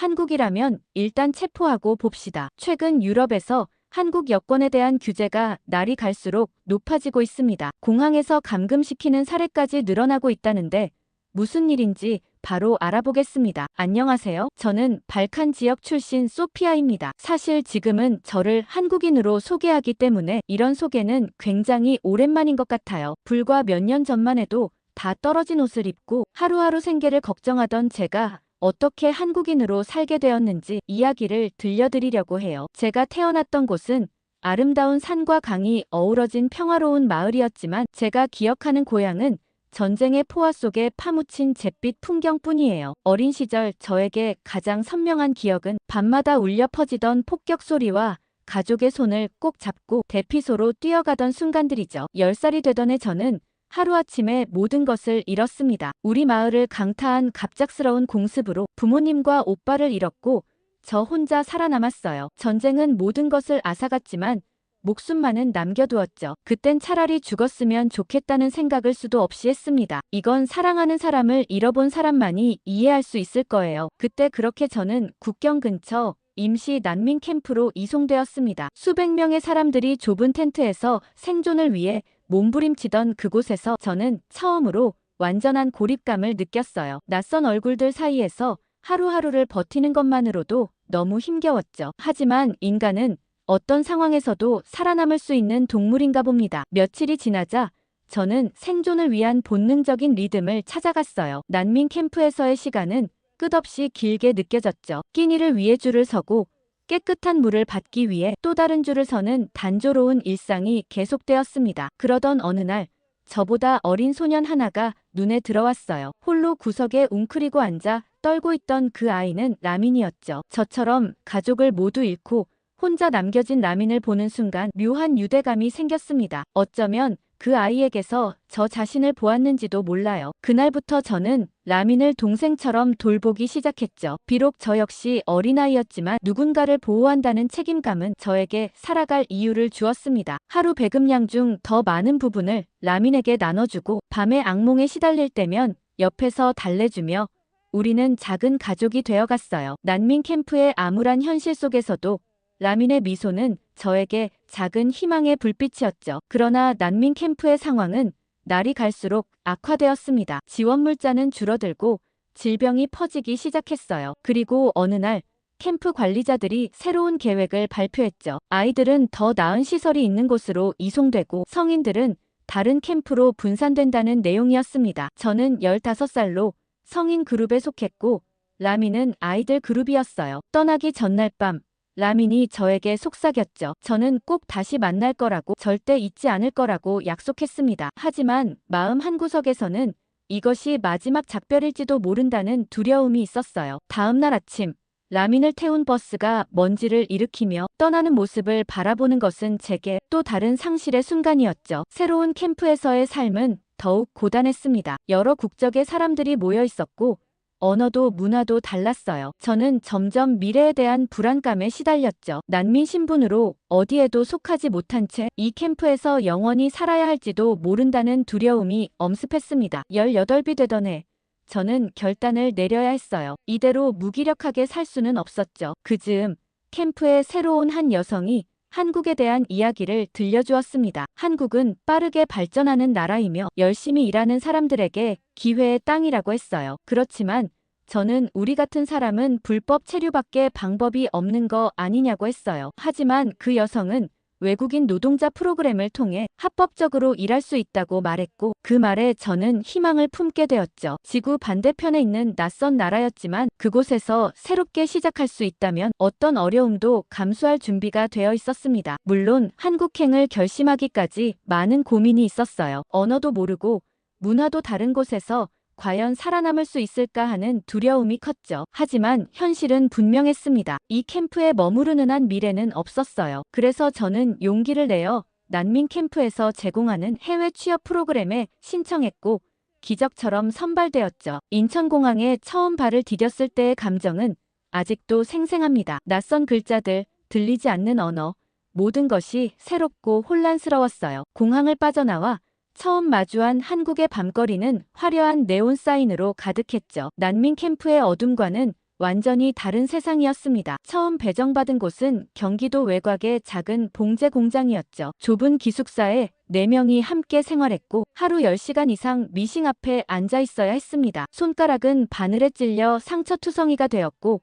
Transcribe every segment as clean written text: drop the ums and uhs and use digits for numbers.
한국이라면 일단 체포하고 봅시다. 최근 유럽에서 한국 여권에 대한 규제가 날이 갈수록 높아지고 있습니다. 공항에서 감금시키는 사례까지 늘어나고 있다는데 무슨 일인지 바로 알아보겠습니다. 안녕하세요. 저는 발칸 지역 출신 소피아입니다. 사실 지금은 저를 한국인으로 소개하기 때문에 이런 소개는 굉장히 오랜만인 것 같아요. 불과 몇 년 전만 해도 다 떨어진 옷을 입고 하루하루 생계를 걱정하던 제가 어떻게 한국인으로 살게 되었는지 이야기를 들려드리려고 해요. 제가 태어났던 곳은 아름다운 산과 강이 어우러진 평화로운 마을이었지만 제가 기억하는 고향은 전쟁의 포화 속에 파묻힌 잿빛 풍경뿐이에요. 어린 시절 저에게 가장 선명한 기억은 밤마다 울려 퍼지던 폭격 소리와 가족의 손을 꼭 잡고 대피소로 뛰어가던 순간들이죠. 10살이 되던 해 저는 하루아침에 모든 것을 잃었습니다. 우리 마을을 강타한 갑작스러운 공습으로 부모님과 오빠를 잃었고 저 혼자 살아남았어요. 전쟁은 모든 것을 앗아갔지만 목숨만은 남겨두었죠. 그땐 차라리 죽었으면 좋겠다는 생각을 수도 없이 했습니다. 이건 사랑하는 사람을 잃어본 사람만이 이해할 수 있을 거예요. 그때 그렇게 저는 국경 근처 임시 난민 캠프로 이송되었습니다. 수백 명의 사람들이 좁은 텐트에서 생존을 위해 몸부림치던 그곳에서 저는 처음으로 완전한 고립감을 느꼈어요. 낯선 얼굴들 사이에서 하루하루를 버티는 것만으로도 너무 힘겨웠죠. 하지만 인간은 어떤 상황에서도 살아남을 수 있는 동물인가 봅니다. 며칠이 지나자 저는 생존을 위한 본능적인 리듬을 찾아갔어요. 난민 캠프에서의 시간은 끝없이 길게 느껴졌죠. 끼니를 위해 줄을 서고 깨끗한 물을 받기 위해 또 다른 줄을 서는 단조로운 일상이 계속되었습니다. 그러던 어느 날 저보다 어린 소년 하나가 눈에 들어왔어요. 홀로 구석에 웅크리고 앉아 떨고 있던 그 아이는 라민이었죠. 저처럼 가족을 모두 잃고 혼자 남겨진 라민을 보는 순간 묘한 유대감이 생겼습니다. 어쩌면 그 아이에게서 저 자신을 보았는지도 몰라요. 그날부터 저는 라민을 동생처럼 돌보기 시작했죠. 비록 저 역시 어린아이였지만 누군가를 보호한다는 책임감은 저에게 살아갈 이유를 주었습니다. 하루 배급량 중 더 많은 부분을 라민에게 나눠주고 밤에 악몽에 시달릴 때면 옆에서 달래주며 우리는 작은 가족이 되어갔어요. 난민 캠프의 암울한 현실 속에서도 라민의 미소는 저에게 작은 희망의 불빛이었죠. 그러나 난민 캠프의 상황은 날이 갈수록 악화되었습니다. 지원 물자는 줄어들고 질병이 퍼지기 시작했어요. 그리고 어느 날 캠프 관리자들이 새로운 계획을 발표했죠. 아이들은 더 나은 시설이 있는 곳으로 이송되고 성인들은 다른 캠프로 분산된다는 내용이었습니다. 저는 15살로 성인 그룹에 속했고 라민은 아이들 그룹이었어요. 떠나기 전날 밤 라민이 저에게 속삭였죠. 저는 꼭 다시 만날 거라고, 절대 잊지 않을 거라고 약속했습니다. 하지만 마음 한구석에서는 이것이 마지막 작별일지도 모른다는 두려움이 있었어요. 다음 날 아침 라민을 태운 버스가 먼지를 일으키며 떠나는 모습을 바라보는 것은 제게 또 다른 상실의 순간이었죠. 새로운 캠프에서의 삶은 더욱 고단했습니다. 여러 국적의 사람들이 모여 있었고 언어도 문화도 달랐어요. 저는 점점 미래에 대한 불안감에 시달렸죠. 난민 신분으로 어디에도 속하지 못한 채 이 캠프에서 영원히 살아야 할지도 모른다는 두려움이 엄습했습니다. 18이 되던 해 저는 결단을 내려야 했어요. 이대로 무기력하게 살 수는 없었죠. 그 즈음 캠프에 새로운 한 여성이 한국에 대한 이야기를 들려주었습니다. 한국은 빠르게 발전하는 나라이며 열심히 일하는 사람들에게 기회의 땅이라고 했어요. 그렇지만 저는 우리 같은 사람은 불법 체류밖에 방법이 없는 거 아니냐고 했어요. 하지만 그 여성은 외국인 노동자 프로그램을 통해 합법적으로 일할 수 있다고 말했고 그 말에 저는 희망을 품게 되었죠. 지구 반대편에 있는 낯선 나라였지만 그곳에서 새롭게 시작할 수 있다면 어떤 어려움도 감수할 준비가 되어 있었습니다. 물론 한국행을 결심하기까지 많은 고민이 있었어요. 언어도 모르고 문화도 다른 곳에서 과연 살아남을 수 있을까 하는 두려움이 컸죠. 하지만 현실은 분명했습니다. 이 캠프에 머무르는 한 미래는 없었어요. 그래서 저는 용기를 내어 난민 캠프에서 제공하는 해외 취업 프로그램에 신청했고 기적처럼 선발되었죠. 인천공항에 처음 발을 디뎠을 때의 감정은 아직도 생생합니다. 낯선 글자들, 들리지 않는 언어, 모든 것이 새롭고 혼란스러웠어요. 공항을 빠져나와 처음 마주한 한국의 밤거리는 화려한 네온 사인으로 가득했죠. 난민 캠프의 어둠과는 완전히 다른 세상이었습니다. 처음 배정받은 곳은 경기도 외곽의 작은 봉제 공장이었죠. 좁은 기숙사에 4명이 함께 생활했고 하루 10시간 이상 미싱 앞에 앉아 있어야 했습니다. 손가락은 바늘에 찔려 상처투성이가 되었고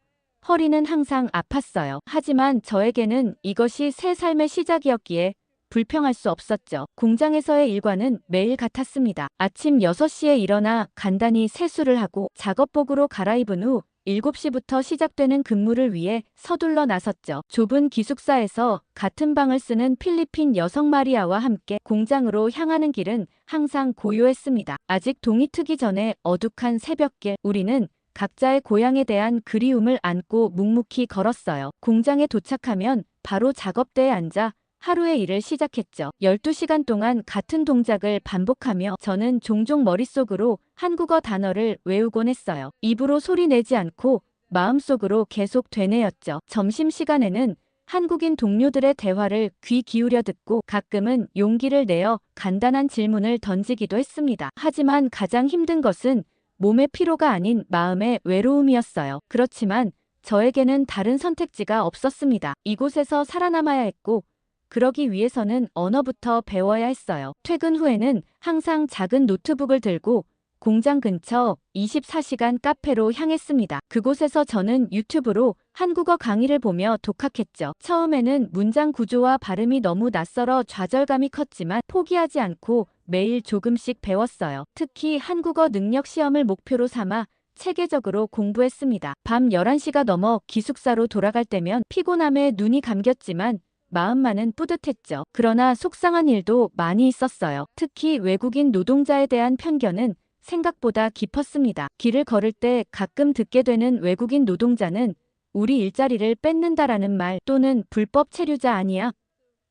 허리는 항상 아팠어요. 하지만 저에게는 이것이 새 삶의 시작이었기에 불평할 수 없었죠. 공장에서의 일과는 매일 같았습니다. 아침 6시에 일어나 간단히 세수를 하고 작업복으로 갈아입은 후 7시부터 시작되는 근무를 위해 서둘러 나섰죠. 좁은 기숙사에서 같은 방을 쓰는 필리핀 여성 마리아와 함께 공장으로 향하는 길은 항상 고요했습니다. 아직 동이 트기 전에 어둑한 새벽길, 우리는 각자의 고향에 대한 그리움을 안고 묵묵히 걸었어요. 공장에 도착하면 바로 작업대에 앉아 하루의 일을 시작했죠. 12시간 동안 같은 동작을 반복하며 저는 종종 머릿속으로 한국어 단어를 외우곤 했어요. 입으로 소리 내지 않고 마음속으로 계속 되뇌었죠. 점심시간에는 한국인 동료들의 대화를 귀 기울여 듣고 가끔은 용기를 내어 간단한 질문을 던지기도 했습니다. 하지만 가장 힘든 것은 몸의 피로가 아닌 마음의 외로움이었어요. 그렇지만 저에게는 다른 선택지가 없었습니다. 이곳에서 살아남아야 했고 그러기 위해서는 언어부터 배워야 했어요. 퇴근 후에는 항상 작은 노트북을 들고 공장 근처 24시간 카페로 향했습니다. 그곳에서 저는 유튜브로 한국어 강의를 보며 독학했죠. 처음에는 문장 구조와 발음이 너무 낯설어 좌절감이 컸지만 포기하지 않고 매일 조금씩 배웠어요. 특히 한국어 능력 시험을 목표로 삼아 체계적으로 공부했습니다. 밤 11시가 넘어 기숙사로 돌아갈 때면 피곤함에 눈이 감겼지만 마음만은 뿌듯했죠. 그러나 속상한 일도 많이 있었어요. 특히 외국인 노동자에 대한 편견은 생각보다 깊었습니다. 길을 걸을 때 가끔 듣게 되는 외국인 노동자는 우리 일자리를 뺏는다라는 말 또는 불법 체류자 아니야?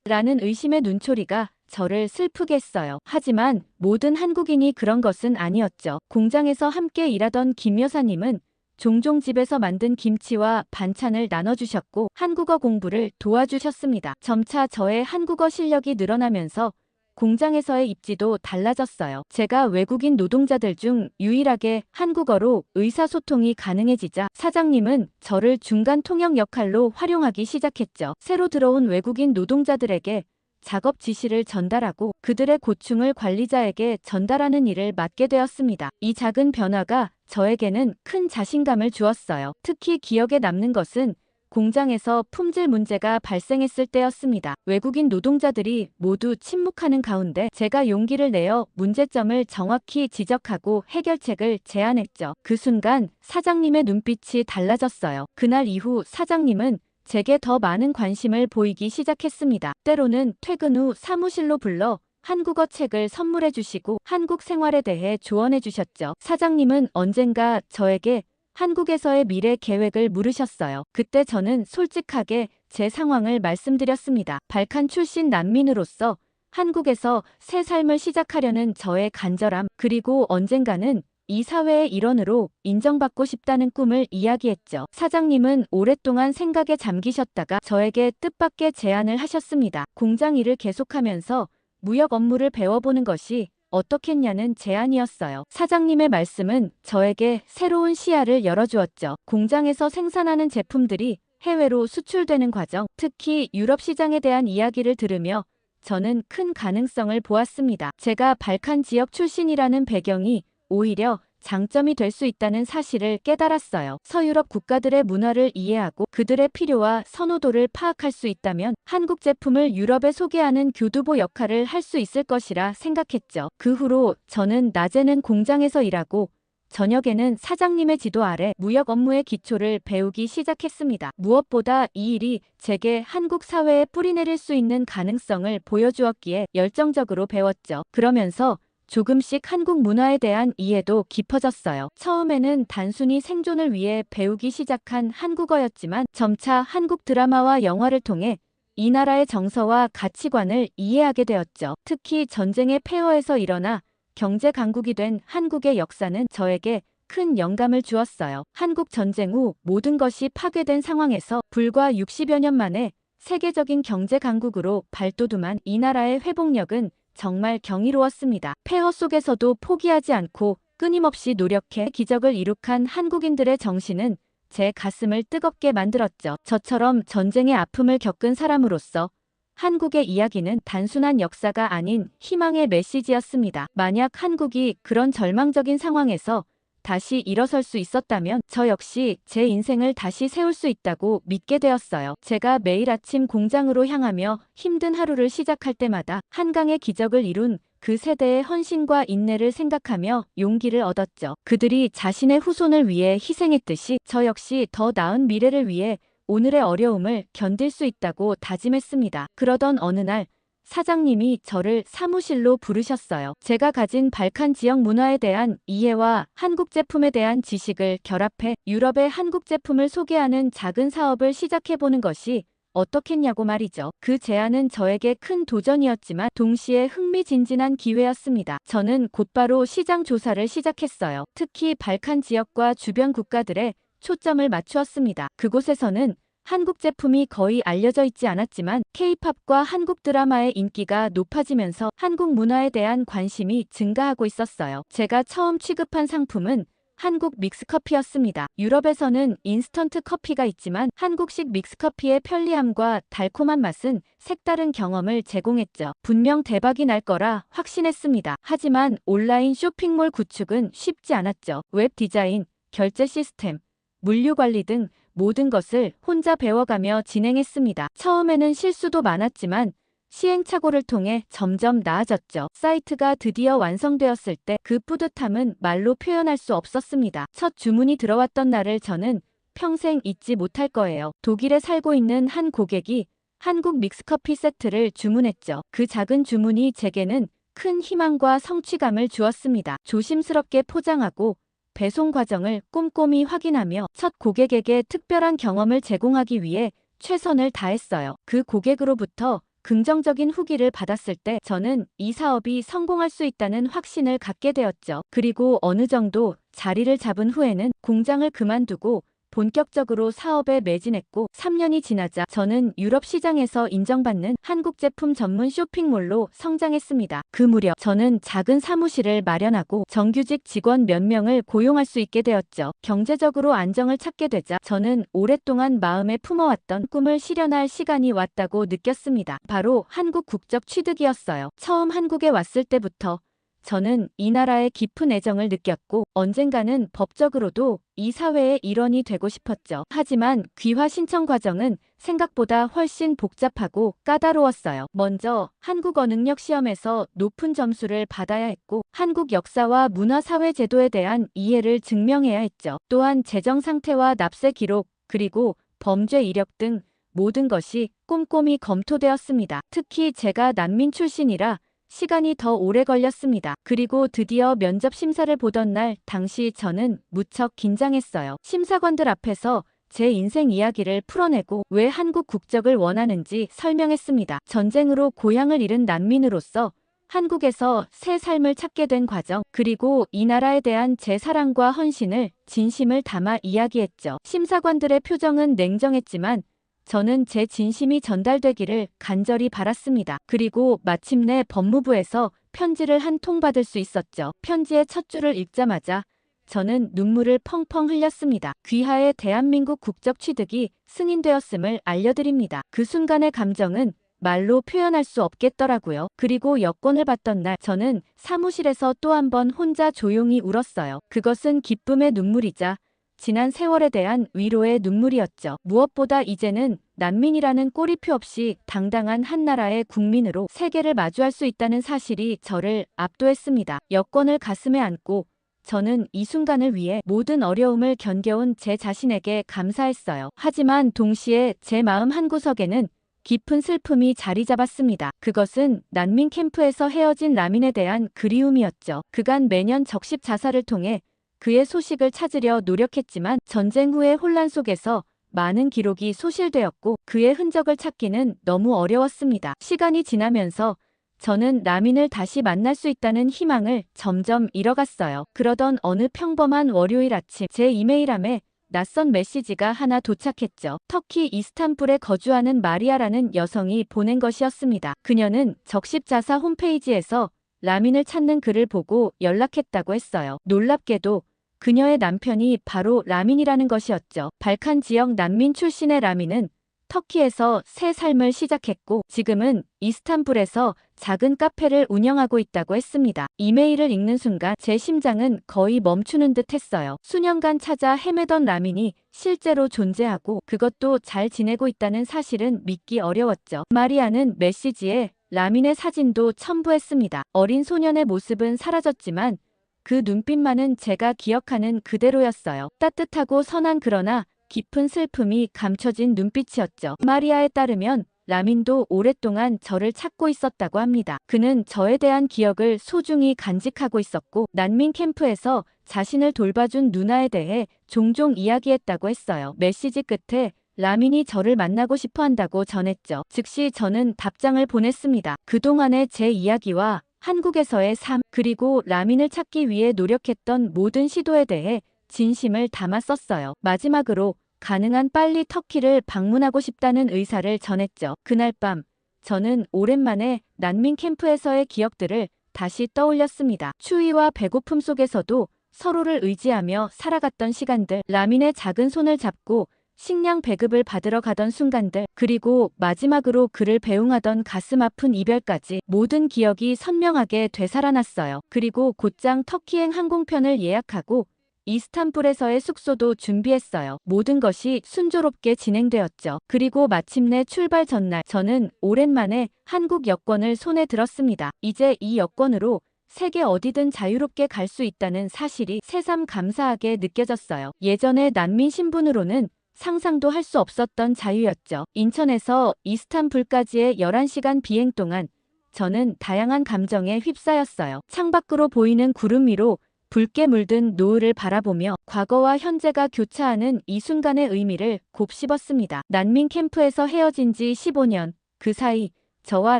라는 의심의 눈초리가 저를 슬프게 했어요. 하지만 모든 한국인이 그런 것은 아니었죠. 공장에서 함께 일하던 김 여사님은 종종 집에서 만든 김치와 반찬을 나눠주셨고 한국어 공부를 도와주셨습니다. 점차 저의 한국어 실력이 늘어나면서 공장에서의 입지도 달라졌어요. 제가 외국인 노동자들 중 유일하게 한국어로 의사소통이 가능해지자 사장님은 저를 중간 통역 역할로 활용하기 시작했죠. 새로 들어온 외국인 노동자들에게 작업 지시를 전달하고 그들의 고충을 관리자에게 전달하는 일을 맡게 되었습니다. 이 작은 변화가 저에게는 큰 자신감을 주었어요. 특히 기억에 남는 것은 공장에서 품질 문제가 발생했을 때였습니다. 외국인 노동자들이 모두 침묵하는 가운데 제가 용기를 내어 문제점을 정확히 지적하고 해결책을 제안했죠. 그 순간 사장님의 눈빛이 달라졌어요. 그날 이후 사장님은 제게 더 많은 관심을 보이기 시작했습니다. 때로는 퇴근 후 사무실로 불러 한국어 책을 선물해 주시고 한국 생활에 대해 조언해 주셨죠. 사장님은 언젠가 저에게 한국에서의 미래 계획을 물으셨어요. 그때 저는 솔직하게 제 상황을 말씀드렸습니다. 발칸 출신 난민으로서 한국에서 새 삶을 시작하려는 저의 간절함, 그리고 언젠가는 이 사회의 일원으로 인정받고 싶다는 꿈을 이야기했죠. 사장님은 오랫동안 생각에 잠기셨다가 저에게 뜻밖의 제안을 하셨습니다. 공장 일을 계속하면서 무역 업무를 배워보는 것이 어떻겠냐는 제안이었어요. 사장님의 말씀은 저에게 새로운 시야를 열어주었죠. 공장에서 생산하는 제품들이 해외로 수출되는 과정, 특히 유럽 시장에 대한 이야기를 들으며 저는 큰 가능성을 보았습니다. 제가 발칸 지역 출신이라는 배경이 오히려 장점이 될 수 있다는 사실을 깨달았어요. 서유럽 국가들의 문화를 이해하고 그들의 필요와 선호도를 파악할 수 있다면 한국 제품을 유럽에 소개하는 교두보 역할을 할 수 있을 것이라 생각했죠. 그 후로 저는 낮에는 공장에서 일하고 저녁에는 사장님의 지도 아래 무역 업무의 기초를 배우기 시작했습니다. 무엇보다 이 일이 제게 한국 사회에 뿌리내릴 수 있는 가능성을 보여주었기에 열정적으로 배웠죠. 그러면서 조금씩 한국 문화에 대한 이해도 깊어졌어요. 처음에는 단순히 생존을 위해 배우기 시작한 한국어였지만 점차 한국 드라마와 영화를 통해 이 나라의 정서와 가치관을 이해하게 되었죠. 특히 전쟁의 폐허에서 일어나 경제 강국이 된 한국의 역사는 저에게 큰 영감을 주었어요. 한국 전쟁 후 모든 것이 파괴된 상황에서 불과 60여 년 만에 세계적인 경제 강국으로 발돋움한 이 나라의 회복력은 정말 경이로웠습니다. 폐허 속에서도 포기하지 않고 끊임없이 노력해 기적을 이룩한 한국인들의 정신은 제 가슴을 뜨겁게 만들었죠. 저처럼 전쟁의 아픔을 겪은 사람으로서 한국의 이야기는 단순한 역사가 아닌 희망의 메시지였습니다. 만약 한국이 그런 절망적인 상황에서 다시 일어설 수 있었다면 저 역시 제 인생을 다시 세울 수 있다고 믿게 되었어요. 제가 매일 아침 공장으로 향하며 힘든 하루를 시작할 때마다 한강의 기적을 이룬 그 세대의 헌신과 인내를 생각하며 용기를 얻었죠. 그들이 자신의 후손을 위해 희생했듯이 저 역시 더 나은 미래를 위해 오늘의 어려움을 견딜 수 있다고 다짐했습니다. 그러던 어느 날 사장님이 저를 사무실로 부르셨어요. 제가 가진 발칸 지역 문화에 대한 이해와 한국 제품에 대한 지식을 결합해 유럽의 한국 제품을 소개하는 작은 사업을 시작해보는 것이 어떻겠냐고 말이죠. 그 제안은 저에게 큰 도전이었지만 동시에 흥미진진한 기회였습니다. 저는 곧바로 시장 조사를 시작했어요. 특히 발칸 지역과 주변 국가들에 초점을 맞추었습니다. 그곳에서는 한국 제품이 거의 알려져 있지 않았지만 K-팝과 한국 드라마의 인기가 높아지면서 한국 문화에 대한 관심이 증가하고 있었어요. 제가 처음 취급한 상품은 한국 믹스커피였습니다. 유럽에서는 인스턴트 커피가 있지만 한국식 믹스커피의 편리함과 달콤한 맛은 색다른 경험을 제공했죠. 분명 대박이 날 거라 확신했습니다. 하지만 온라인 쇼핑몰 구축은 쉽지 않았죠. 웹 디자인, 결제 시스템, 물류 관리 등 모든 것을 혼자 배워가며 진행했습니다. 처음에는 실수도 많았지만 시행착오를 통해 점점 나아졌죠. 사이트가 드디어 완성되었을 때 그 뿌듯함은 말로 표현할 수 없었습니다. 첫 주문이 들어왔던 날을 저는 평생 잊지 못할 거예요. 독일에 살고 있는 한 고객이 한국 믹스커피 세트를 주문했죠. 그 작은 주문이 제게는 큰 희망과 성취감을 주었습니다. 조심스럽게 포장하고 배송 과정을 꼼꼼히 확인하며 첫 고객에게 특별한 경험을 제공하기 위해 최선을 다했어요. 그 고객으로부터 긍정적인 후기를 받았을 때 저는 이 사업이 성공할 수 있다는 확신을 갖게 되었죠. 그리고 어느 정도 자리를 잡은 후에는 공장을 그만두고 본격적으로 사업에 매진했고 3년이 지나자 저는 유럽 시장에서 인정받는 한국 제품 전문 쇼핑몰로 성장했습니다. 그 무렵 저는 작은 사무실을 마련하고 정규직 직원 몇 명을 고용할 수 있게 되었죠. 경제적으로 안정을 찾게 되자 저는 오랫동안 마음에 품어왔던 꿈을 실현할 시간이 왔다고 느꼈습니다. 바로 한국 국적 취득이었어요. 처음 한국에 왔을 때부터 저는 이 나라에 깊은 애정을 느꼈고 언젠가는 법적으로도 이 사회의 일원이 되고 싶었죠. 하지만 귀화 신청 과정은 생각보다 훨씬 복잡하고 까다로웠어요. 먼저 한국 어능력 시험에서 높은 점수를 받아야 했고 한국 역사와 문화 사회 제도에 대한 이해를 증명해야 했죠. 또한 재정 상태와 납세 기록 그리고 범죄 이력 등 모든 것이 꼼꼼히 검토되었습니다. 특히 제가 난민 출신이라 시간이 더 오래 걸렸습니다. 그리고 드디어 면접 심사를 보던 날 당시 저는 무척 긴장했어요. 심사관들 앞에서 제 인생 이야기를 풀어내고 왜 한국 국적을 원하는지 설명했습니다. 전쟁으로 고향을 잃은 난민으로서 한국에서 새 삶을 찾게 된 과정, 그리고 이 나라에 대한 제 사랑과 헌신을 진심을 담아 이야기했죠. 심사관들의 표정은 냉정했지만 저는 제 진심이 전달되기를 간절히 바랐습니다. 그리고 마침내 법무부에서 편지를 한 통 받을 수 있었죠. 편지의 첫 줄을 읽자마자 저는 눈물을 펑펑 흘렸습니다. 귀하의 대한민국 국적 취득이 승인되었음을 알려드립니다. 그 순간의 감정은 말로 표현할 수 없겠더라고요. 그리고 여권을 받던 날 저는 사무실에서 또 한 번 혼자 조용히 울었어요. 그것은 기쁨의 눈물이자 지난 세월에 대한 위로의 눈물이었죠. 무엇보다 이제는 난민이라는 꼬리표 없이 당당한 한 나라의 국민으로 세계를 마주할 수 있다는 사실이 저를 압도했습니다. 여권을 가슴에 안고 저는 이 순간을 위해 모든 어려움을 견뎌온 제 자신에게 감사했어요. 하지만 동시에 제 마음 한구석에는 깊은 슬픔이 자리 잡았습니다. 그것은 난민 캠프에서 헤어진 라민에 대한 그리움이었죠. 그간 매년 적십 자사를 통해 그의 소식을 찾으려 노력했지만 전쟁 후의 혼란 속에서 많은 기록이 소실되었고 그의 흔적을 찾기는 너무 어려웠습니다. 시간이 지나면서 저는 라민을 다시 만날 수 있다는 희망을 점점 잃어갔어요. 그러던 어느 평범한 월요일 아침 제 이메일함에 낯선 메시지가 하나 도착했죠. 터키 이스탄불에 거주하는 마리아라는 여성이 보낸 것이었습니다. 그녀는 적십자사 홈페이지에서 라민을 찾는 글을 보고 연락했다고 했어요. 놀랍게도 그녀의 남편이 바로 라민이라는 것이었죠. 발칸 지역 난민 출신의 라민은 터키에서 새 삶을 시작했고 지금은 이스탄불에서 작은 카페를 운영하고 있다고 했습니다. 이메일을 읽는 순간 제 심장은 거의 멈추는 듯 했어요. 수년간 찾아 헤매던 라민이 실제로 존재하고 그것도 잘 지내고 있다는 사실은 믿기 어려웠죠. 마리아는 메시지에 라민의 사진도 첨부했습니다. 어린 소년의 모습은 사라졌지만 그 눈빛만은 제가 기억하는 그대로였어요. 따뜻하고 선한 그러나 깊은 슬픔이 감춰진 눈빛이었죠. 마리아에 따르면 라민도 오랫동안 저를 찾고 있었다고 합니다. 그는 저에 대한 기억을 소중히 간직하고 있었고 난민 캠프에서 자신을 돌봐준 누나에 대해 종종 이야기했다고 했어요. 메시지 끝에 라민이 저를 만나고 싶어 한다고 전했죠. 즉시 저는 답장을 보냈습니다. 그동안의 제 이야기와 한국에서의 삶, 그리고 라민을 찾기 위해 노력했던 모든 시도에 대해 진심을 담아 썼어요. 마지막으로 가능한 빨리 터키를 방문하고 싶다는 의사를 전했죠. 그날 밤 저는 오랜만에 난민 캠프에서의 기억들을 다시 떠올렸습니다. 추위와 배고픔 속에서도 서로를 의지하며 살아갔던 시간들, 라민의 작은 손을 잡고 식량 배급을 받으러 가던 순간들, 그리고 마지막으로 그를 배웅하던 가슴 아픈 이별까지 모든 기억이 선명하게 되살아났어요. 그리고 곧장 터키행 항공편을 예약하고 이스탄불에서의 숙소도 준비했어요. 모든 것이 순조롭게 진행되었죠. 그리고 마침내 출발 전날 저는 오랜만에 한국 여권을 손에 들었습니다. 이제 이 여권으로 세계 어디든 자유롭게 갈 수 있다는 사실이 새삼 감사하게 느껴졌어요. 예전의 난민 신분으로는 상상도 할 수 없었던 자유였죠. 인천에서 이스탄불까지의 11시간 비행 동안 저는 다양한 감정에 휩싸였어요. 창밖으로 보이는 구름 위로 붉게 물든 노을을 바라보며 과거와 현재가 교차하는 이 순간의 의미를 곱씹었습니다. 난민 캠프에서 헤어진 지 15년, 그 사이 저와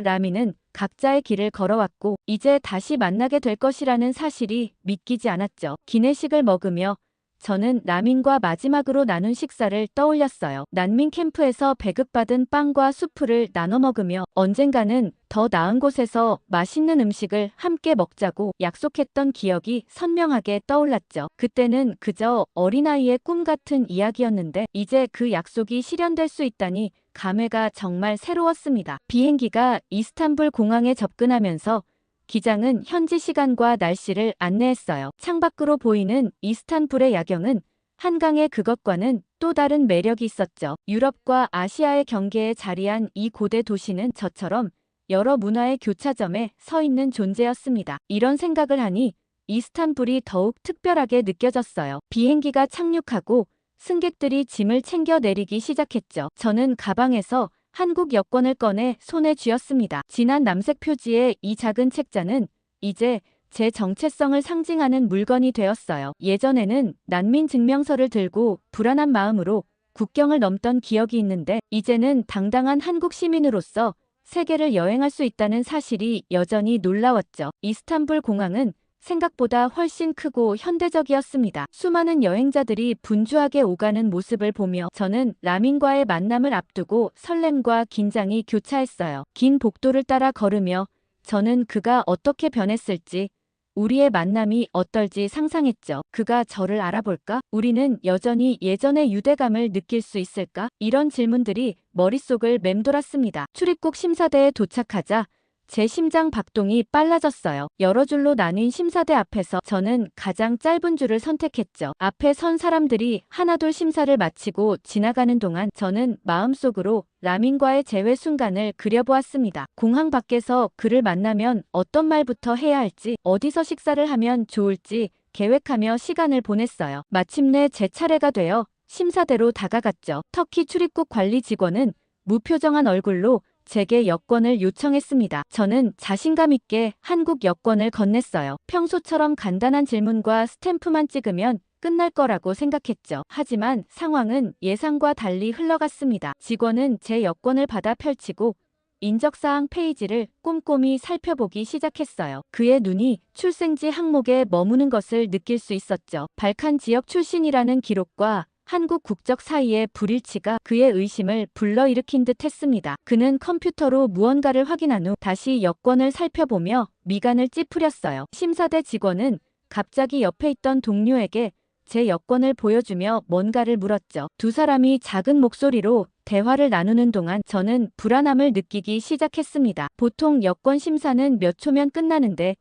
라민은 각자의 길을 걸어왔고 이제 다시 만나게 될 것이라는 사실이 믿기지 않았죠. 기내식을 먹으며 저는 라민과 마지막으로 나눈 식사를 떠올렸어요. 난민 캠프에서 배급받은 빵과 수프를 나눠 먹으며 언젠가는 더 나은 곳에서 맛있는 음식을 함께 먹자고 약속했던 기억이 선명하게 떠올랐죠. 그때는 그저 어린아이의 꿈 같은 이야기였는데 이제 그 약속이 실현될 수 있다니 감회가 정말 새로웠습니다. 비행기가 이스탄불 공항에 접근하면서 기장은 현지 시간과 날씨를 안내했어요. 창밖으로 보이는 이스탄불의 야경은 한강의 그것과는 또 다른 매력이 있었죠. 유럽과 아시아의 경계에 자리한 이 고대 도시는 저처럼 여러 문화의 교차점에 서 있는 존재였습니다. 이런 생각을 하니 이스탄불이 더욱 특별하게 느껴졌어요. 비행기가 착륙하고 승객들이 짐을 챙겨 내리기 시작했죠. 저는 가방에서 한국 여권을 꺼내 손에 쥐었습니다. 진한 남색 표지의 이 작은 책자는 이제 제 정체성을 상징하는 물건이 되었어요. 예전에는 난민 증명서를 들고 불안한 마음으로 국경을 넘던 기억이 있는데 이제는 당당한 한국 시민으로서 세계를 여행할 수 있다는 사실이 여전히 놀라웠죠. 이스탄불 공항은 생각보다 훨씬 크고 현대적이었습니다. 수많은 여행자들이 분주하게 오가는 모습을 보며 저는 라민과의 만남을 앞두고 설렘과 긴장이 교차했어요. 긴 복도를 따라 걸으며 저는 그가 어떻게 변했을지, 우리의 만남이 어떨지 상상했죠. 그가 저를 알아볼까? 우리는 여전히 예전의 유대감을 느낄 수 있을까? 이런 질문들이 머릿속을 맴돌았습니다. 출입국 심사대에 도착하자 제 심장 박동이 빨라졌어요. 여러 줄로 나뉜 심사대 앞에서 저는 가장 짧은 줄을 선택했죠. 앞에 선 사람들이 하나둘 심사를 마치고 지나가는 동안 저는 마음속으로 라민과의 재회 순간을 그려보았습니다. 공항 밖에서 그를 만나면 어떤 말부터 해야 할지, 어디서 식사를 하면 좋을지 계획하며 시간을 보냈어요. 마침내 제 차례가 되어 심사대로 다가갔죠. 터키 출입국 관리 직원은 무표정한 얼굴로 제게 여권을 요청했습니다. 저는 자신감 있게 한국 여권을 건넸어요. 평소처럼 간단한 질문과 스탬프만 찍으면 끝날 거라고 생각했죠. 하지만 상황은 예상과 달리 흘러갔습니다. 직원은 제 여권을 받아 펼치고 인적사항 페이지를 꼼꼼히 살펴보기 시작했어요. 그의 눈이 출생지 항목에 머무는 것을 느낄 수 있었죠. 발칸 지역 출신이라는 기록과 한국 국적 사이의 불일치가 그의 의심을 불러일으킨 듯 했습니다. 그는 컴퓨터로 무언가를 확인한 후 다시 여권을 살펴보며 미간을 찌푸렸어요. 심사대 직원은 갑자기 옆에 있던 동료에게 제 여권을 보여주며 뭔가를 물었죠. 두 사람이 작은 목소리로 대화를 나누는 동안 저는 불안함을 느끼기 시작했습니다. 보통 여권 심사는 몇 초면 끝나는데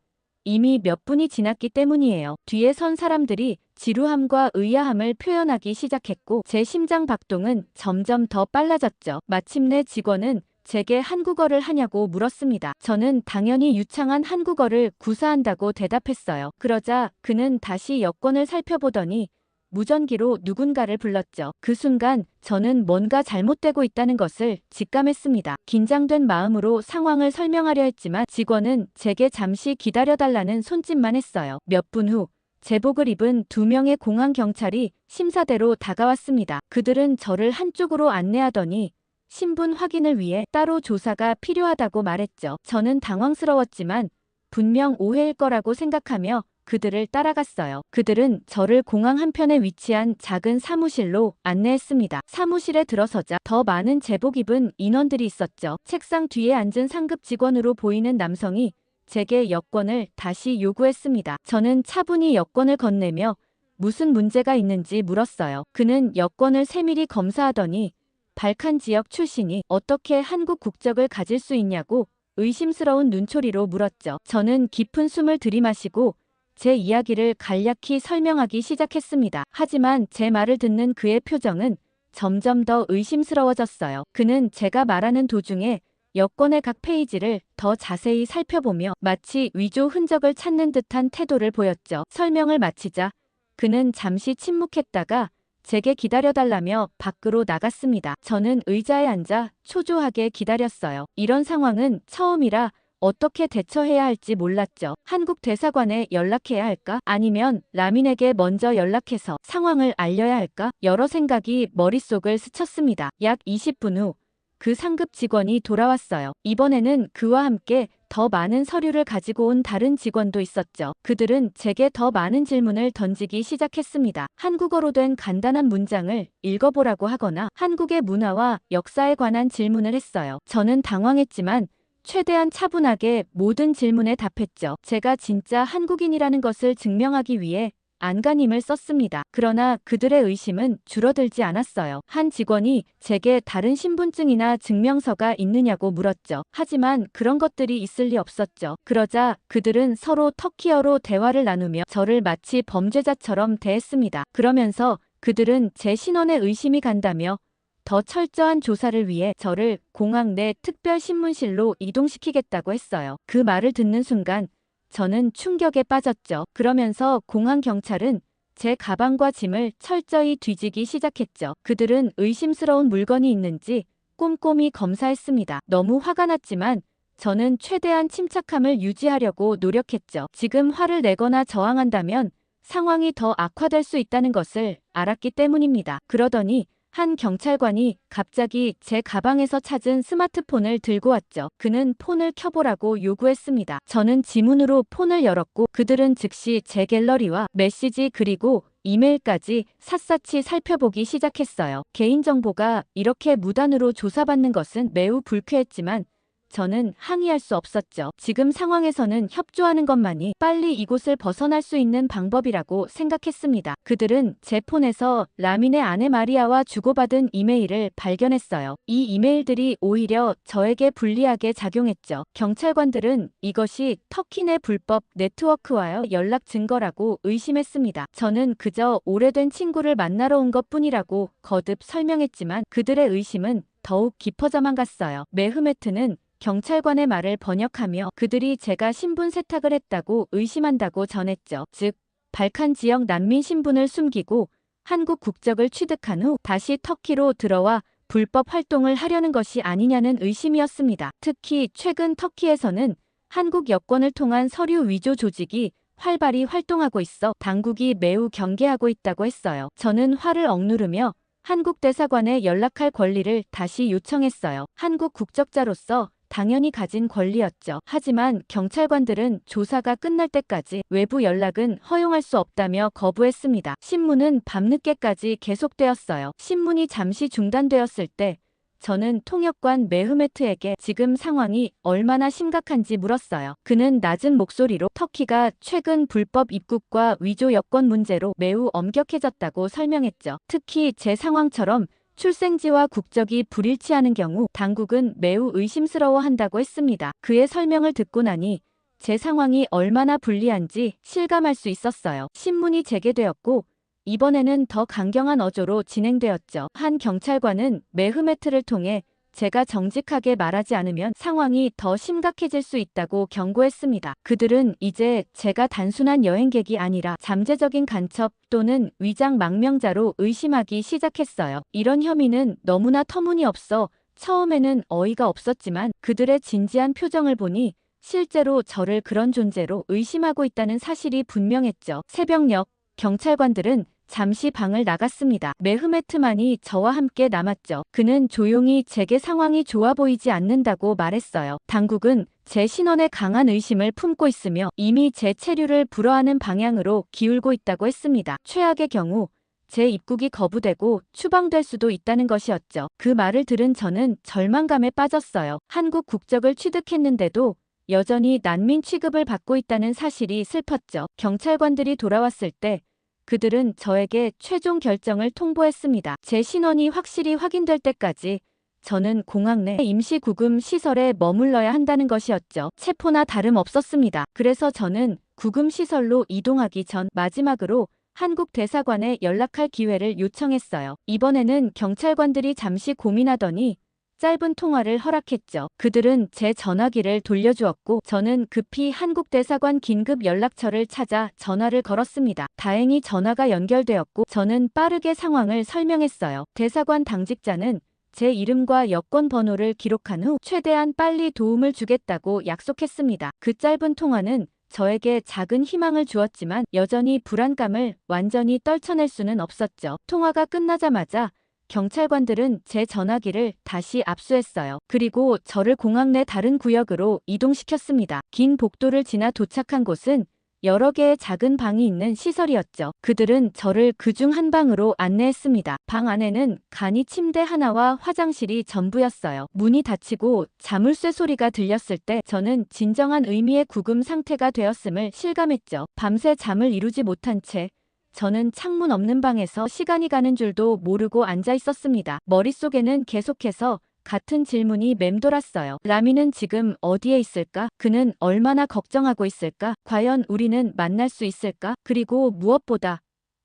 이미 몇 분이 지났기 때문이에요. 뒤에 선 사람들이 지루함과 의아함을 표현하기 시작했고 제 심장 박동은 점점 더 빨라졌죠. 마침내 직원은 제게 한국어를 하냐고 물었습니다. 저는 당연히 유창한 한국어를 구사한다고 대답했어요. 그러자 그는 다시 여권을 살펴보더니 무전기로 누군가를 불렀죠. 그 순간 저는 뭔가 잘못되고 있다는 것을 직감했습니다. 긴장된 마음으로 상황을 설명하려 했지만 직원은 제게 잠시 기다려달라는 손짓만 했어요. 몇 분 후 제복을 입은 2명의 공항 경찰이 심사대로 다가왔습니다. 그들은 저를 한쪽으로 안내하더니 신분 확인을 위해 따로 조사가 필요하다고 말했죠. 저는 당황스러웠지만 분명 오해일 거라고 생각하며 그들을 따라갔어요. 그들은 저를 공항 한편에 위치한 작은 사무실로 안내했습니다. 사무실에 들어서자 더 많은 제복 입은 인원들이 있었죠. 책상 뒤에 앉은 상급 직원으로 보이는 남성이 제게 여권을 다시 요구했습니다. 저는 차분히 여권을 건네며 무슨 문제가 있는지 물었어요. 그는 여권을 세밀히 검사하더니 발칸 지역 출신이 어떻게 한국 국적을 가질 수 있냐고 의심스러운 눈초리로 물었죠. 저는 깊은 숨을 들이마시고 제 이야기를 간략히 설명하기 시작했습니다. 하지만 제 말을 듣는 그의 표정은 점점 더 의심스러워졌어요. 그는 제가 말하는 도중에 여권의 각 페이지를 더 자세히 살펴보며 마치 위조 흔적을 찾는 듯한 태도를 보였죠. 설명을 마치자 그는 잠시 침묵했다가 제게 기다려달라며 밖으로 나갔습니다. 저는 의자에 앉아 초조하게 기다렸어요. 이런 상황은 처음이라 어떻게 대처해야 할지 몰랐죠. 한국 대사관에 연락해야 할까? 아니면 라민에게 먼저 연락해서 상황을 알려야 할까? 여러 생각이 머릿속을 스쳤습니다. 약 20분 후 그 상급 직원이 돌아왔어요. 이번에는 그와 함께 더 많은 서류를 가지고 온 다른 직원도 있었죠. 그들은 제게 더 많은 질문을 던지기 시작했습니다. 한국어로 된 간단한 문장을 읽어보라고 하거나 한국의 문화와 역사에 관한 질문을 했어요. 저는 당황했지만 최대한 차분하게 모든 질문에 답했죠. 제가 진짜 한국인이라는 것을 증명하기 위해 안간힘을 썼습니다. 그러나 그들의 의심은 줄어들지 않았어요. 한 직원이 제게 다른 신분증이나 증명서가 있느냐고 물었죠. 하지만 그런 것들이 있을 리 없었죠. 그러자 그들은 서로 터키어로 대화를 나누며 저를 마치 범죄자처럼 대했습니다. 그러면서 그들은 제 신원에 의심이 간다며 더 철저한 조사를 위해 저를 공항 내 특별 신문실로 이동시키겠다고 했어요. 그 말을 듣는 순간 저는 충격에 빠졌죠. 그러면서 공항 경찰은 제 가방과 짐을 철저히 뒤지기 시작했죠. 그들은 의심스러운 물건이 있는지 꼼꼼히 검사했습니다. 너무 화가 났지만 저는 최대한 침착함을 유지하려고 노력했죠. 지금 화를 내거나 저항한다면 상황이 더 악화될 수 있다는 것을 알았기 때문입니다. 그러더니 한 경찰관이 갑자기 제 가방에서 찾은 스마트폰을 들고 왔죠. 그는 폰을 켜보라고 요구했습니다. 저는 지문으로 폰을 열었고 그들은 즉시 제 갤러리와 메시지 그리고 이메일까지 샅샅이 살펴보기 시작했어요. 개인정보가 이렇게 무단으로 조사받는 것은 매우 불쾌했지만 저는 항의할 수 없었죠. 지금 상황에서는 협조하는 것만이 빨리 이곳을 벗어날 수 있는 방법이라고 생각했습니다. 그들은 제 폰에서 라민의 아내 마리아와 주고받은 이메일을 발견했어요. 이 이메일들이 오히려 저에게 불리하게 작용했죠. 경찰관들은 이것이 터키 내 불법 네트워크와의 연락 증거라고 의심했습니다. 저는 그저 오래된 친구를 만나러 온 것뿐이라고 거듭 설명했지만 그들의 의심은 더욱 깊어져만 갔어요. 메흐메트는 경찰관의 말을 번역하며 그들이 제가 신분 세탁을 했다고 의심한다고 전했죠. 즉, 발칸 지역 난민 신분을 숨기고 한국 국적을 취득한 후 다시 터키로 들어와 불법 활동을 하려는 것이 아니냐는 의심이었습니다. 특히 최근 터키에서는 한국 여권을 통한 서류 위조 조직이 활발히 활동하고 있어 당국이 매우 경계하고 있다고 했어요. 저는 화를 억누르며 한국 대사관에 연락할 권리를 다시 요청했어요. 한국 국적자로서 당연히 가진 권리였죠. 하지만 경찰관들은 조사가 끝날 때까지 외부 연락은 허용할 수 없다며 거부했습니다. 신문은 밤늦게까지 계속되었어요. 신문이 잠시 중단되었을 때 저는 통역관 메흐메트에게 지금 상황이 얼마나 심각한지 물었어요. 그는 낮은 목소리로 터키가 최근 불법 입국과 위조 여권 문제로 매우 엄격해졌다고 설명했죠. 특히 제 상황처럼 출생지와 국적이 불일치하는 경우 당국은 매우 의심스러워한다고 했습니다. 그의 설명을 듣고 나니 제 상황이 얼마나 불리한지 실감할 수 있었어요. 신문이 재개되었고 이번에는 더 강경한 어조로 진행되었죠. 한 경찰관은 메흐메트를 통해 제가 정직하게 말하지 않으면 상황이 더 심각해질 수 있다고 경고했습니다. 그들은 이제 제가 단순한 여행객이 아니라 잠재적인 간첩 또는 위장 망명자로 의심하기 시작했어요. 이런 혐의는 너무나 터무니없어 처음에는 어이가 없었지만 그들의 진지한 표정을 보니 실제로 저를 그런 존재로 의심하고 있다는 사실이 분명했죠. 새벽녘 경찰관들은 잠시 방을 나갔습니다. 메흐메트만이 저와 함께 남았죠. 그는 조용히 제게 상황이 좋아 보이지 않는다고 말했어요. 당국은 제 신원에 강한 의심을 품고 있으며 이미 제 체류를 불허하는 방향으로 기울고 있다고 했습니다. 최악의 경우 제 입국이 거부되고 추방될 수도 있다는 것이었죠. 그 말을 들은 저는 절망감에 빠졌어요. 한국 국적을 취득했는데도 여전히 난민 취급을 받고 있다는 사실이 슬펐죠. 경찰관들이 돌아왔을 때 그들은 저에게 최종 결정을 통보했습니다. 제 신원이 확실히 확인될 때까지 저는 공항 내 임시 구금 시설에 머물러야 한다는 것이었죠. 체포나 다름없었습니다. 그래서 저는 구금 시설로 이동하기 전 마지막으로 한국 대사관에 연락할 기회를 요청했어요. 이번에는 경찰관들이 잠시 고민하더니 짧은 통화를 허락했죠. 그들은 제 전화기를 돌려주었고 저는 급히 한국 대사관 긴급 연락처를 찾아 전화를 걸었습니다. 다행히 전화가 연결되었고 저는 빠르게 상황을 설명했어요. 대사관 당직자는 제 이름과 여권 번호를 기록한 후 최대한 빨리 도움을 주겠다고 약속했습니다. 그 짧은 통화는 저에게 작은 희망을 주었지만 여전히 불안감을 완전히 떨쳐낼 수는 없었죠. 통화가 끝나자마자 경찰관들은 제 전화기를 다시 압수했어요. 그리고 저를 공항 내 다른 구역으로 이동시켰습니다. 긴 복도를 지나 도착한 곳은 여러 개의 작은 방이 있는 시설이었죠. 그들은 저를 그중 한 방으로 안내했습니다. 방 안에는 간이 침대 하나와 화장실이 전부였어요. 문이 닫히고 자물쇠 소리가 들렸을 때 저는 진정한 의미의 구금 상태가 되었음을 실감했죠. 밤새 잠을 이루지 못한 채 저는 창문 없는 방에서 시간이 가는 줄도 모르고 앉아 있었습니다. 머릿속에는 계속해서 같은 질문이 맴돌았어요. 라미는 지금 어디에 있을까? 그는 얼마나 걱정하고 있을까? 과연 우리는 만날 수 있을까? 그리고 무엇보다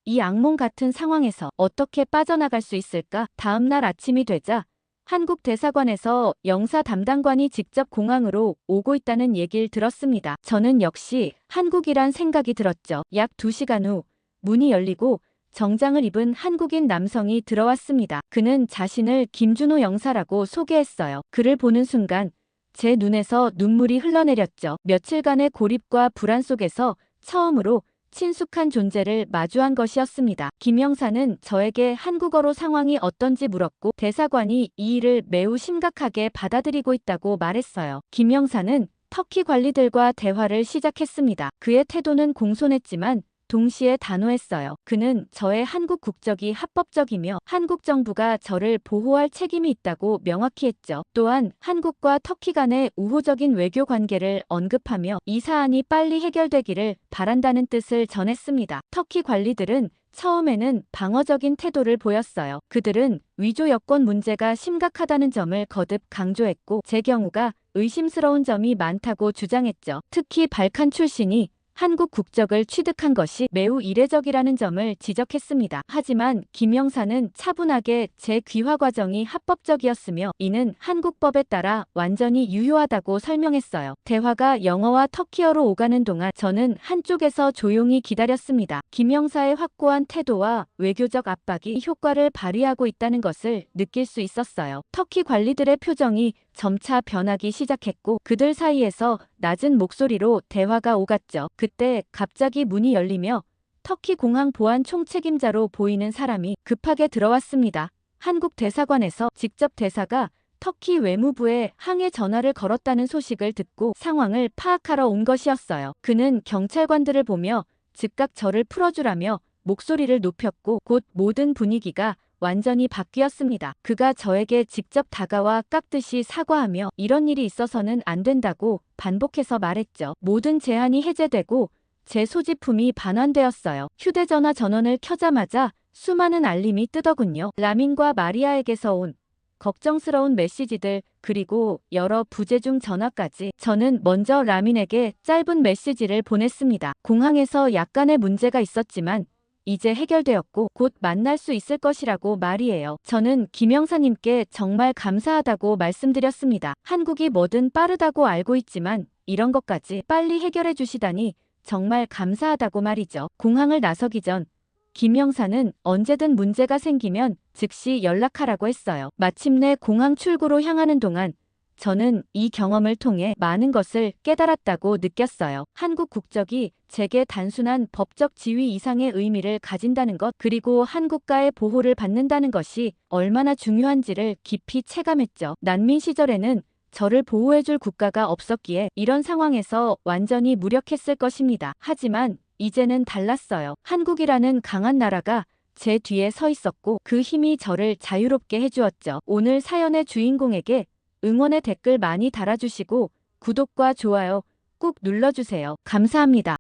이 악몽 같은 상황에서 어떻게 빠져나갈 수 있을까? 다음 날 아침이 되자 한국 대사관에서 영사 담당관이 직접 공항으로 오고 있다는 얘기를 들었습니다. 저는 역시 한국이란 생각이 들었죠. 약 2시간 후 문이 열리고 정장을 입은 한국인 남성이 들어왔습니다. 그는 자신을 김준호 영사라고 소개했어요. 그를 보는 순간 제 눈에서 눈물이 흘러내렸죠. 며칠간의 고립과 불안 속에서 처음으로 친숙한 존재를 마주한 것이었습니다. 김 영사는 저에게 한국어로 상황이 어떤지 물었고 대사관이 이 일을 매우 심각하게 받아들이고 있다고 말했어요. 김 영사는 터키 관리들과 대화를 시작했습니다. 그의 태도는 공손했지만 동시에 단호했어요. 그는 저의 한국 국적이 합법적이며 한국 정부가 저를 보호할 책임이 있다고 명확히 했죠. 또한 한국과 터키 간의 우호적인 외교 관계를 언급하며 이 사안이 빨리 해결되기를 바란다는 뜻을 전했습니다. 터키 관리들은 처음에는 방어적인 태도를 보였어요. 그들은 위조 여권 문제가 심각하다는 점을 거듭 강조했고 제 경우가 의심스러운 점이 많다고 주장했죠. 특히 발칸 출신이 한국 국적을 취득한 것이 매우 이례적이라는 점을 지적했습니다. 하지만 김 영사는 차분하게 제 귀화 과정이 합법적이었으며 이는 한국법에 따라 완전히 유효하다고 설명했어요. 대화가 영어와 터키어로 오가는 동안 저는 한쪽에서 조용히 기다렸습니다. 김 영사의 확고한 태도와 외교적 압박이 효과를 발휘하고 있다는 것을 느낄 수 있었어요. 터키 관리들의 표정이 점차 변하기 시작했고 그들 사이에서 낮은 목소리로 대화가 오갔죠. 그때 갑자기 문이 열리며 터키 공항 보안 총책임자로 보이는 사람이 급하게 들어왔습니다. 한국 대사관에서 직접 대사가 터키 외무부에 항해 전화를 걸었다는 소식을 듣고 상황을 파악하러 온 것이었어요. 그는 경찰관들을 보며 즉각 저를 풀어주라며 목소리를 높였고 곧 모든 분위기가 완전히 바뀌었습니다. 그가 저에게 직접 다가와 깍듯이 사과하며 이런 일이 있어서는 안 된다고 반복해서 말했죠. 모든 제한이 해제되고 제 소지품이 반환되었어요. 휴대전화 전원을 켜자마자 수많은 알림이 뜨더군요. 라민과 마리아에게서 온 걱정스러운 메시지들, 그리고 여러 부재중 전화까지. 저는 먼저 라민에게 짧은 메시지를 보냈습니다. 공항에서 약간의 문제가 있었지만 이제 해결되었고 곧 만날 수 있을 것이라고 말이에요. 저는 김영사님께 정말 감사하다고 말씀드렸습니다. 한국이 뭐든 빠르다고 알고 있지만 이런 것까지 빨리 해결해 주시다니 정말 감사하다고 말이죠. 공항을 나서기 전 김영사는 언제든 문제가 생기면 즉시 연락하라고 했어요. 마침내 공항 출구로 향하는 동안 저는 이 경험을 통해 많은 것을 깨달았다고 느꼈어요. 한국 국적이 제게 단순한 법적 지위 이상의 의미를 가진다는 것, 그리고 한국가의 보호를 받는다는 것이 얼마나 중요한지를 깊이 체감했죠. 난민 시절에는 저를 보호해줄 국가가 없었기에 이런 상황에서 완전히 무력했을 것입니다. 하지만 이제는 달랐어요. 한국이라는 강한 나라가 제 뒤에 서 있었고 그 힘이 저를 자유롭게 해주었죠. 오늘 사연의 주인공에게 응원의 댓글 많이 달아주시고 구독과 좋아요 꾹 눌러주세요. 감사합니다.